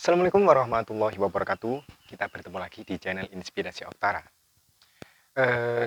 Assalamualaikum warahmatullahi wabarakatuh. Kita bertemu lagi di channel Inspirasi Oktara.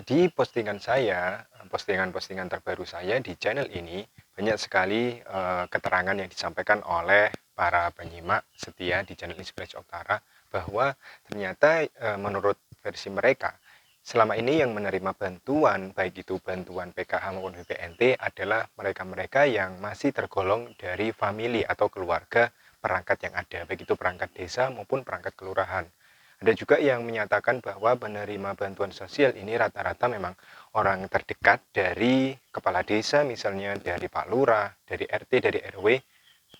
Di postingan-postingan terbaru saya di channel ini, banyak sekali keterangan yang disampaikan oleh para penyimak setia di channel Inspirasi Oktara bahwa ternyata menurut versi mereka, selama ini yang menerima bantuan, baik itu bantuan PKH maupun BPNT adalah mereka-mereka yang masih tergolong dari famili atau keluarga perangkat yang ada, baik itu perangkat desa maupun perangkat kelurahan. Ada juga yang menyatakan bahwa penerima bantuan sosial ini rata-rata memang orang terdekat dari kepala desa, misalnya dari Pak Lurah, dari RT, dari RW.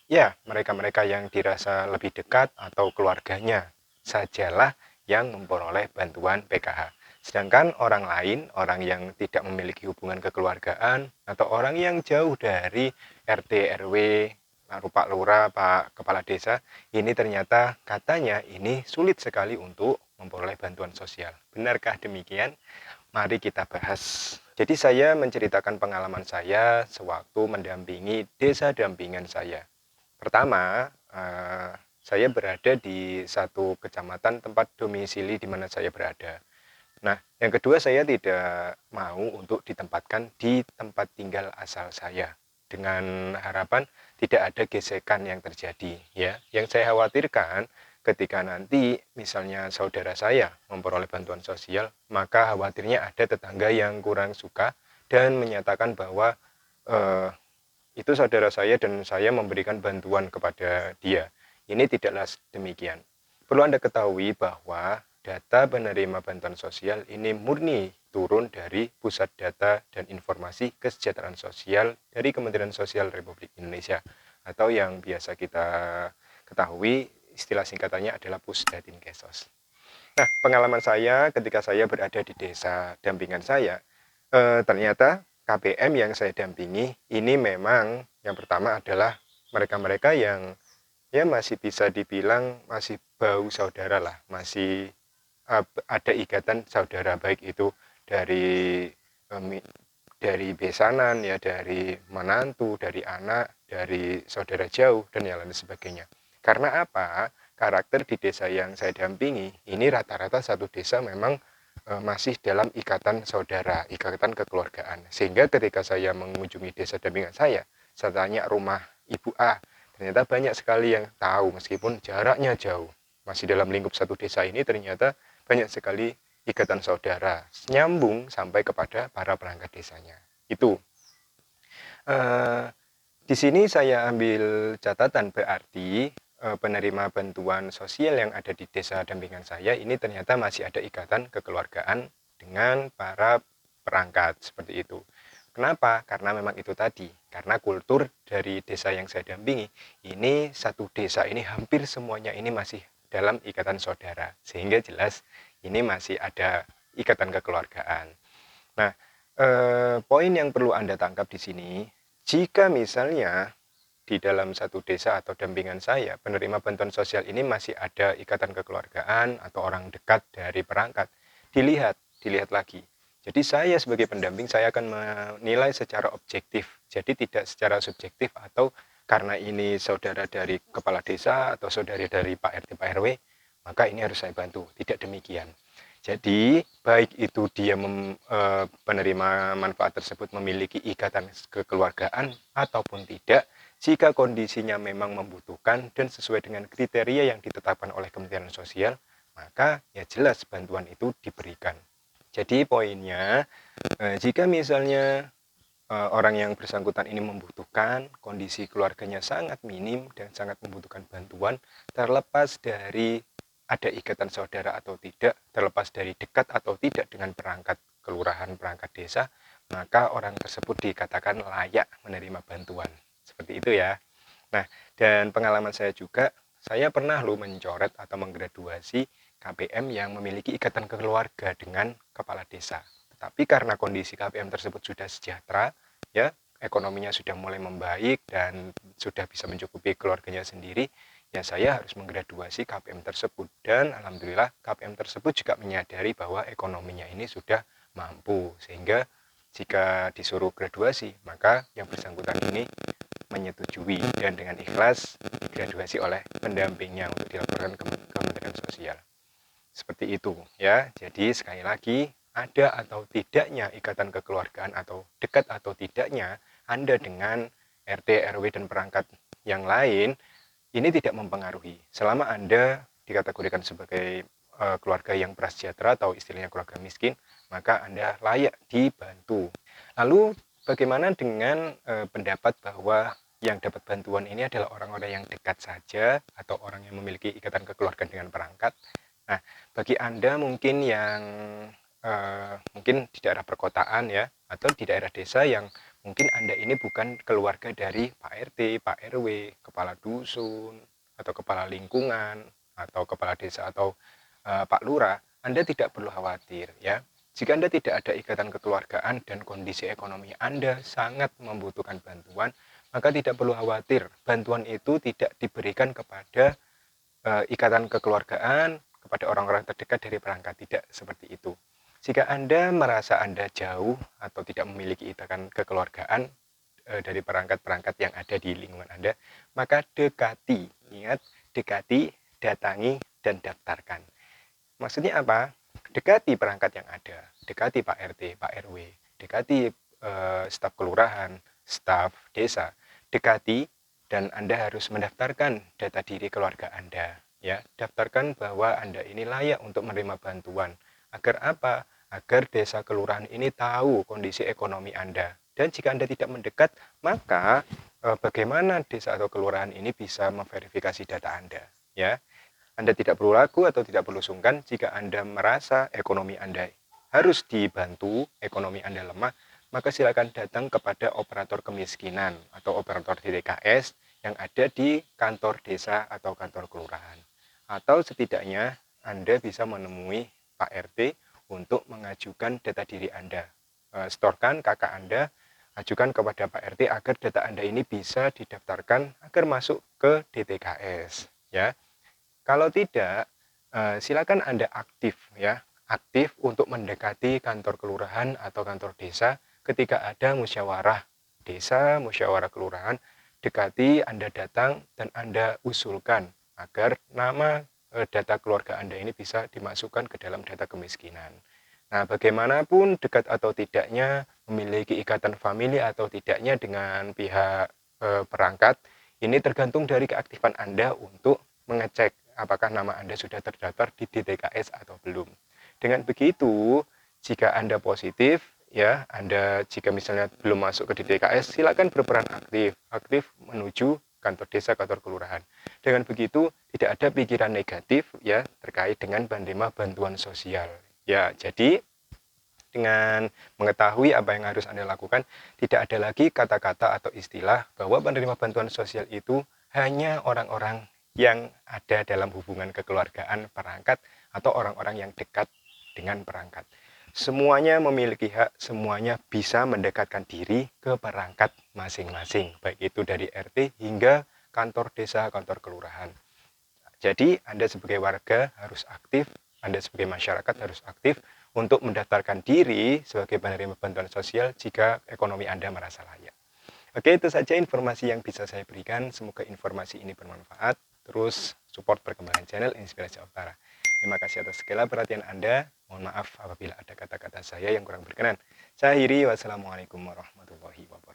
Ya, mereka-mereka yang dirasa lebih dekat atau keluarganya sajalah yang memperoleh bantuan PKH. Sedangkan orang lain, orang yang tidak memiliki hubungan kekeluargaan atau orang yang jauh dari RT, RW, Pak Lurah, Pak Kepala Desa, ini ternyata katanya ini sulit sekali untuk memperoleh bantuan sosial. Benarkah demikian? Mari kita bahas. Jadi saya menceritakan pengalaman saya sewaktu mendampingi desa dampingan saya. Pertama, saya berada di satu kecamatan tempat domisili di mana saya berada. Nah, yang kedua saya tidak mau untuk ditempatkan di tempat tinggal asal saya dengan harapan tidak ada gesekan yang terjadi ya. Yang saya khawatirkan ketika nanti misalnya saudara saya memperoleh bantuan sosial, maka khawatirnya ada tetangga yang kurang suka dan menyatakan bahwa eh, itu saudara saya dan saya memberikan bantuan kepada dia. Ini tidaklah demikian. Perlu Anda ketahui bahwa data penerima bantuan sosial ini murni turun dari Pusat Data dan Informasi Kesejahteraan Sosial dari Kementerian Sosial Republik Indonesia atau yang biasa kita ketahui istilah singkatannya adalah Pusdatin-Kesos. Nah, pengalaman saya ketika saya berada di desa dampingan saya, ternyata KPM yang saya dampingi ini memang yang pertama adalah mereka-mereka yang ya masih bisa dibilang masih bau saudara lah, masih ada ikatan saudara baik itu dari dari besanan ya, dari menantu, dari anak, dari saudara jauh dan yang lain sebagainya. Karena apa? Karakter di desa yang saya dampingi ini rata-rata satu desa memang masih dalam ikatan saudara, ikatan kekeluargaan. Sehingga ketika saya mengunjungi desa dampingan saya tanya rumah Ibu A, ternyata banyak sekali yang tahu meskipun jaraknya jauh. Masih dalam lingkup satu desa ini ternyata banyak sekali ikatan saudara, nyambung sampai kepada para perangkat desanya. Itu. Eh, di sini saya ambil catatan berarti penerima bantuan sosial yang ada di desa dampingan saya ini ternyata masih ada ikatan kekeluargaan dengan para perangkat seperti itu. Kenapa? Karena memang itu tadi. Karena kultur dari desa yang saya dampingi, ini satu desa ini hampir semuanya ini masih dalam ikatan saudara. Sehingga jelas ini masih ada ikatan kekeluargaan. Nah, poin yang perlu Anda tangkap di sini, jika misalnya di dalam satu desa atau dampingan saya, penerima bantuan sosial ini masih ada ikatan kekeluargaan atau orang dekat dari perangkat, dilihat lagi. Jadi saya sebagai pendamping, saya akan menilai secara objektif, jadi tidak secara subjektif atau karena ini saudara dari kepala desa atau saudari dari Pak RT, Pak RW, maka ini harus saya bantu. Tidak demikian. Jadi, baik itu dia penerima manfaat tersebut memiliki ikatan kekeluargaan ataupun tidak, jika kondisinya memang membutuhkan dan sesuai dengan kriteria yang ditetapkan oleh Kementerian Sosial, maka ya jelas bantuan itu diberikan. Jadi poinnya, jika misalnya orang yang bersangkutan ini membutuhkan, kondisi keluarganya sangat minim dan sangat membutuhkan bantuan, terlepas dari ada ikatan saudara atau tidak, terlepas dari dekat atau tidak dengan perangkat kelurahan, perangkat desa, maka orang tersebut dikatakan layak menerima bantuan. Seperti itu ya. Nah, dan pengalaman saya juga, saya pernah mencoret atau menggraduasi KPM yang memiliki ikatan keluarga dengan kepala desa. Tetapi karena kondisi KPM tersebut sudah sejahtera, ya, ekonominya sudah mulai membaik dan sudah bisa mencukupi keluarganya sendiri, ya saya harus menggraduasi KPM tersebut. Dan alhamdulillah KPM tersebut juga menyadari bahwa ekonominya ini sudah mampu, sehingga jika disuruh graduasi, maka yang bersangkutan ini menyetujui dan dengan ikhlas graduasi oleh pendampingnya untuk dilaporkan ke Kementerian Sosial. Seperti itu ya. Jadi sekali lagi, ada atau tidaknya ikatan kekeluargaan atau dekat atau tidaknya Anda dengan RT, RW, dan perangkat yang lain ini tidak mempengaruhi. Selama Anda dikategorikan sebagai keluarga yang prasejahtera atau istilahnya keluarga miskin, maka Anda layak dibantu. Lalu bagaimana dengan pendapat bahwa yang dapat bantuan ini adalah orang-orang yang dekat saja atau orang yang memiliki ikatan kekeluargaan dengan perangkat? Nah, bagi Anda mungkin yang mungkin di daerah perkotaan ya, atau di daerah desa yang mungkin Anda ini bukan keluarga dari Pak RT, Pak RW, kepala dusun, atau kepala lingkungan, atau kepala desa, atau Pak Lurah, Anda tidak perlu khawatir ya. Jika Anda tidak ada ikatan kekeluargaan dan kondisi ekonomi Anda sangat membutuhkan bantuan, maka tidak perlu khawatir. Bantuan itu tidak diberikan kepada ikatan kekeluargaan, kepada orang-orang terdekat dari perangkat, tidak seperti itu. Jika Anda merasa Anda jauh atau tidak memiliki ikatan kekeluargaan dari perangkat-perangkat yang ada di lingkungan Anda, maka dekati, ingat, dekati, datangi, dan daftarkan. Maksudnya apa? Dekati perangkat yang ada, dekati Pak RT, Pak RW, dekati staf kelurahan, staf desa, dekati, dan Anda harus mendaftarkan data diri keluarga Anda. Ya, daftarkan bahwa Anda ini layak untuk menerima bantuan. Agar apa? Agar desa kelurahan ini tahu kondisi ekonomi Anda. Dan jika Anda tidak mendekat, maka bagaimana desa atau kelurahan ini bisa memverifikasi data Anda? Ya, Anda tidak perlu ragu atau tidak perlu sungkan jika Anda merasa ekonomi Anda harus dibantu, ekonomi Anda lemah, maka silakan datang kepada operator kemiskinan atau operator DTKS yang ada di kantor desa atau kantor kelurahan. Atau setidaknya Anda bisa menemui Pak RT untuk mengajukan data diri Anda. Setorkan kakak Anda, ajukan kepada Pak RT agar data Anda ini bisa didaftarkan agar masuk ke DTKS. Ya, kalau tidak, silakan Anda aktif ya, aktif untuk mendekati kantor kelurahan atau kantor desa ketika ada musyawarah desa, musyawarah kelurahan, dekati, Anda datang dan Anda usulkan agar nama data keluarga Anda ini bisa dimasukkan ke dalam data kemiskinan. Nah, bagaimanapun dekat atau tidaknya, memiliki ikatan famili atau tidaknya dengan pihak perangkat, ini tergantung dari keaktifan Anda untuk mengecek apakah nama Anda sudah terdaftar di DTKS atau belum. Dengan begitu, jika Anda positif, ya, Anda jika misalnya belum masuk ke DTKS, silakan berperan aktif menuju kantor desa, kantor kelurahan. Dengan begitu, tidak ada pikiran negatif ya terkait dengan penerima bantuan sosial. Ya, jadi dengan mengetahui apa yang harus Anda lakukan, tidak ada lagi kata-kata atau istilah bahwa penerima bantuan sosial itu hanya orang-orang yang ada dalam hubungan kekeluargaan perangkat atau orang-orang yang dekat dengan perangkat. Semuanya memiliki hak, semuanya bisa mendekatkan diri ke perangkat masing-masing, baik itu dari RT hingga kantor desa, kantor kelurahan. Jadi Anda sebagai warga harus aktif, Anda sebagai masyarakat harus aktif untuk mendaftarkan diri sebagai penerima bantuan sosial jika ekonomi Anda merasa layak. Oke, itu saja informasi yang bisa saya berikan. Semoga informasi ini bermanfaat. Terus support perkembangan channel Inspirasi Utara. Terima kasih atas segala perhatian Anda. Mohon maaf apabila ada kata-kata saya yang kurang berkenan. Saya akhiri, wassalamualaikum warahmatullahi wabarakatuh.